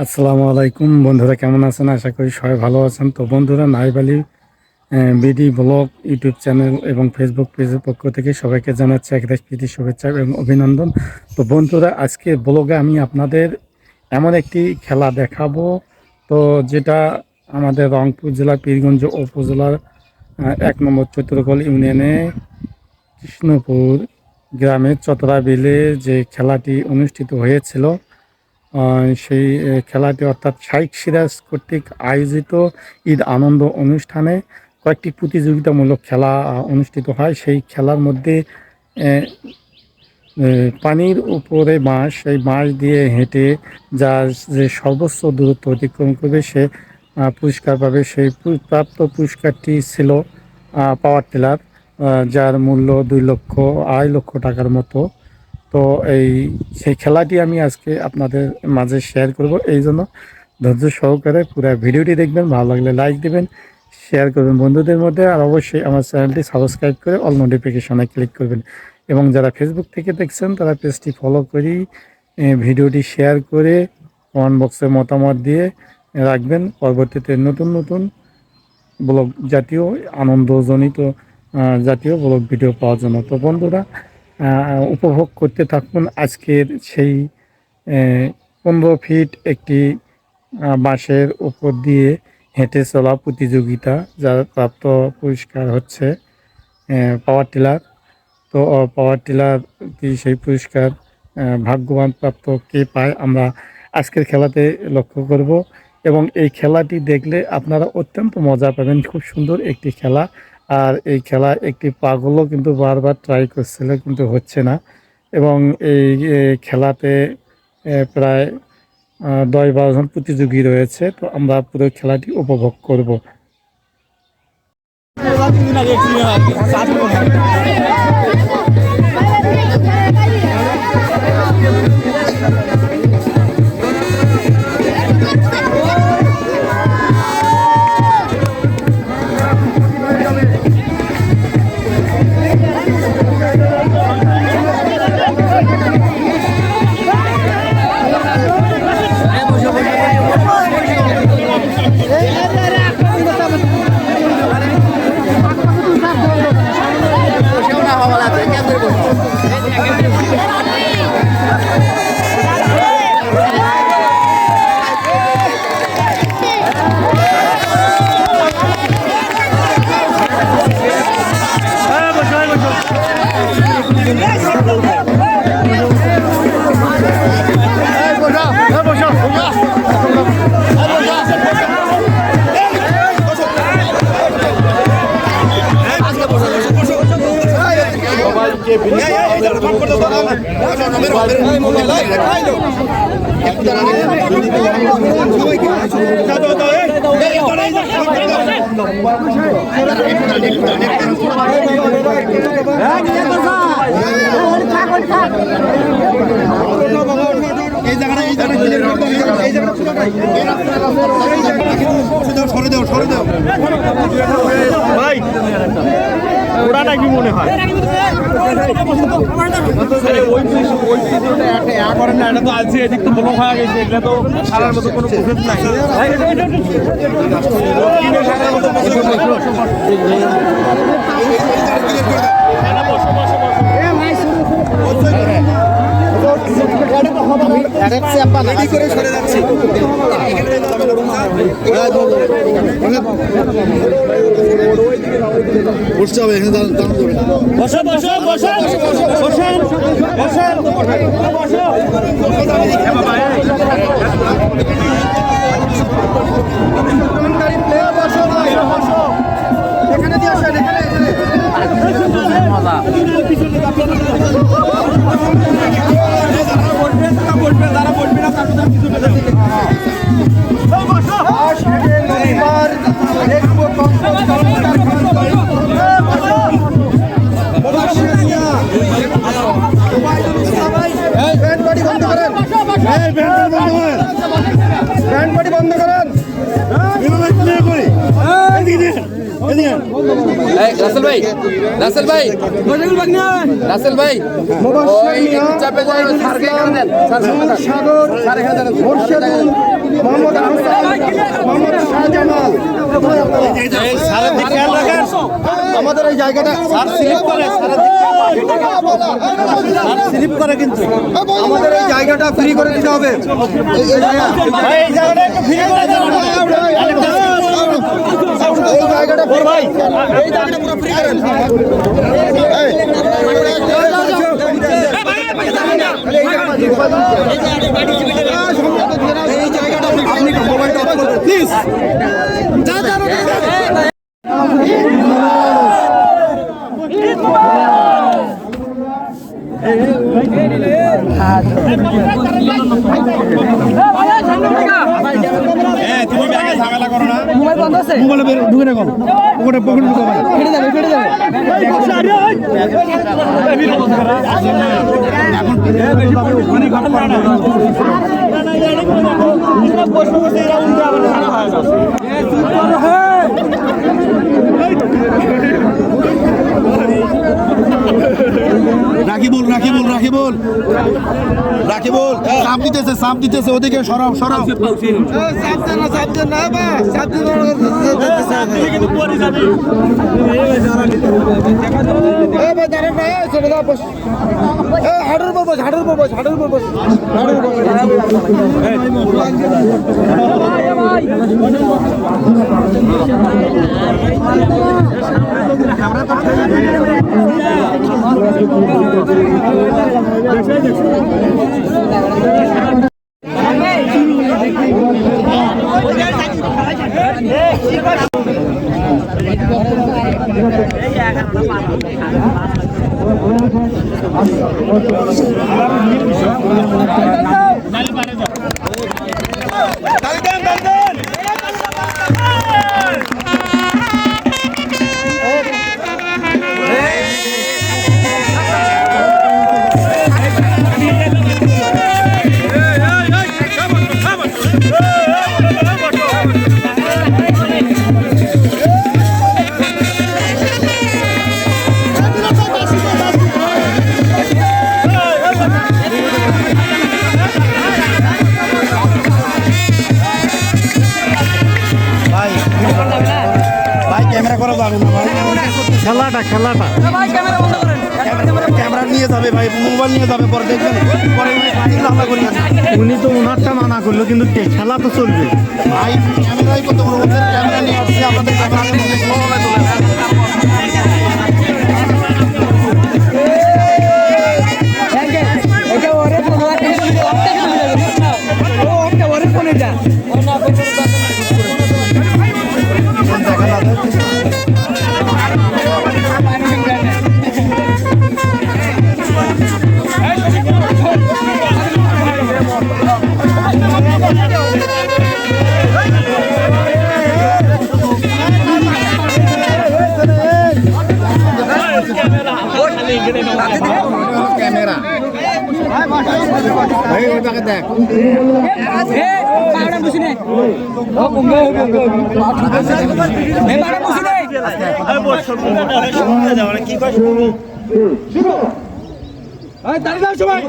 আসসালামু আলাইকুম বন্ধুরা, কেমন আছেন? আশা করি সবাই ভালো আছেন। তো বন্ধুরা, Naib Ali BD blog YouTube channel এবং ফেসবুক পেজের পক্ষ থেকে সবাইকে জানাচ্ছি একরাশ প্রীতি শুভেচ্ছা এবং অভিনন্দন। তো বন্ধুরা, আজকে ব্লগে আমি আপনাদের এমন একটি খেলা দেখাবো, তো যেটা আমাদের রংপুর জেলা পীরগঞ্জ উপজেলার 1 নম্বর চৈত্রকল ইউনিয়নে কৃষ্ণপুর গ্রামের চতরা বিলে যে খেলাটি অনুষ্ঠিত হয়েছিল, সেই খেলাটি অর্থাৎ শাইখ সিরাজ কর্তৃক আয়োজিত ঈদ আনন্দ অনুষ্ঠানে কয়েকটি প্রতিযোগিতামূলক খেলা অনুষ্ঠিত হয়। সেই খেলার মধ্যে পানির উপরে বাঁশ, সেই বাঁশ দিয়ে হেঁটে যে সর্বোচ্চ দূরত্ব অতিক্রম করবে সে পুরস্কার পাবে। সেই প্রাপ্ত পুরস্কারটি ছিল পাওয়ার টিলার, যার মূল্য 2,00,000 টাকার মতো। তো সেই খেলাটি আমি আজকে আপনাদের মাঝে শেয়ার করব, এই জন্য ধৈর্য সহকারে পুরো ভিডিওটি দেখবেন। ভালো লাগলে লাইক দেবেন, শেয়ার করবেন বন্ধুদের মধ্যে, আর অবশ্যই আমার চ্যানেলটি সাবস্ক্রাইব করে অল নোটিফিকেশনে ক্লিক করবেন। এবং যারা ফেসবুক থেকে দেখছেন তারা পেজটি ফলো করি, ভিডিওটি শেয়ার করে কমেন্ট বক্সে মতামত দিয়ে রাখবেন পরবর্তীতে নতুন নতুন ব্লগ জাতীয় আনন্দজনিত জাতীয় ব্লগ ভিডিও পাওয়ার জন্য। তো বন্ধুরা, উপভোগ করতে থাকুন আজকের সেই 15 ফিট একটি বাঁশের উপর দিয়ে হেঁটে চলা প্রতিযোগিতা, যার প্রাপ্ত পুরস্কার হচ্ছে পাওয়ার টিলার। তো পাওয়ার টিলার কি সেই পুরস্কার ভাগ্যবান প্রাপ্ত কে পায় আমরা আজকের খেলাতে লক্ষ্য করব। এবং এই খেলাটি দেখলে আপনারা অত্যন্ত মজা পাবেন। খুব সুন্দর একটি খেলা। আর এই খেলা একটি পাগলও কিন্তু বারবার ট্রাই করছিল, কিন্তু হচ্ছে না। এবং এই খেলাতে প্রায় 10-12 জন প্রতিযোগী রয়েছে। তো আমরা পুরো খেলাটি উপভোগ করব। ভাই ওরাটা কি মনে হয়? এটা তো আছে, এদিক তো ব্লক হয়ে গেছে, এটা তো সারার মতো কোনো প্রসেস নাই। বসতে হবে, এখানে দাঁড়ানো যাবে না। বসো বসো বসো বসেন বসেন বসো। এখানে দিয়ে আসেন, এখানে মজা। তারা বসবে না, তার পিছনে যাবে। রাসেল ভাই, রাসেল ভাই, রাসেল ভাই, ওই চাপে যায়, স্যারকে এখানে দেন, স্যার এখানে দেন। মোহাম্মদ আহসান, মোহাম্মদ শাহজামাল। আমাদের এই জায়গাটা স্লিপ করে কিন্তু আমাদের এই জায়গাটা ফ্রি করে দিতে হবে। এই জায়গাটা একটু ফ্রি করে দেন। এই জায়গাটা পুরো ফ্রি করেন। এই জায়গাটা আপনি মোবাইলটা অফ করুন প্লিজ। মোবাইল বন্ধ আছে, মোবাইল ঢুকে না কোন ওটা পকেটে ঢুকে ভাই ফেটে যাবে এখন ওখানে ঘাটা পারে না প্রশ্ন করতে এরা উল্টো আবার খারাপ হয়ে যাচ্ছে। রাখিবুল সাপ দিতেছে ওদিকে সরাও হাড়ুর বস খেলাটা ক্যামেরা নিয়ে যাবে ভাই, মোবাইল নিয়ে যাবে, পরে দেখবেন পরে উনি তো ওনারটা মানা করলো, কিন্তু খেলা তো চলবে ভাই। ক্যামেরাই কত বড় ক্যামেরা নিয়ে আসছে আপনাদের ক্যামেরা দেখ সবাই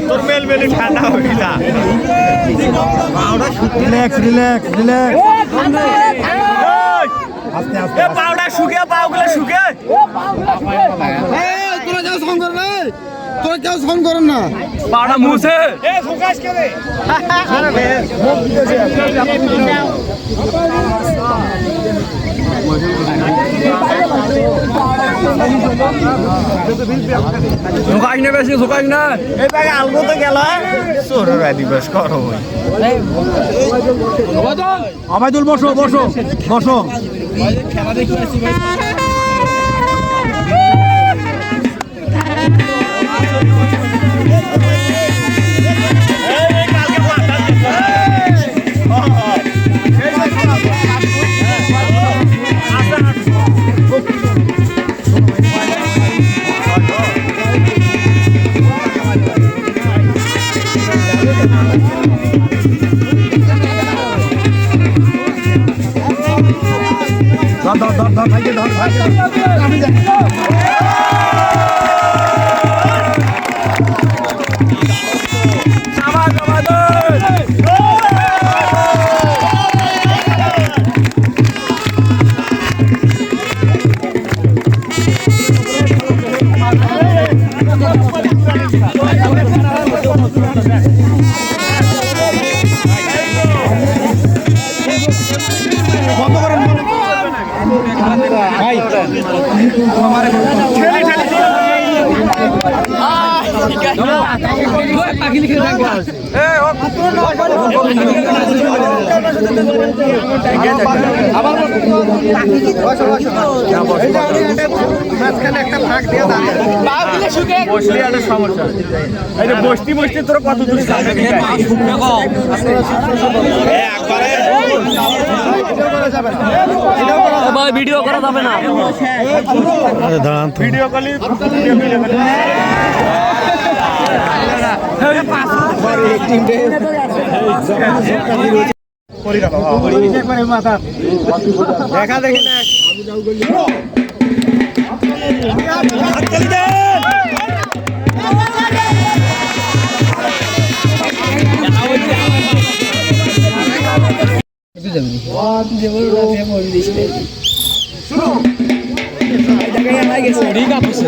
তোর মেল মেলে ঠান্ডা হয়ে যা। রিল্যাক্স আস্তে আস্তে পাউডার শুকিয়ে পাউগুলো শুকিয়ে তোরা কেউ ফোন করেন না, তোরা কেউ ফোন করেন না, পাউডার মুছে ফোকাস করে ঝোকাই না আলগো তো গেল দিবস করো আবাইদুল বসো খেলা দেখি ধর ভাইকে ধর বন্ধ করেন ভাই বসতি তোর কত দূর ভিডিও করা যাবে না ভিডিও কলি দেখা দেখি না ঠিক আছে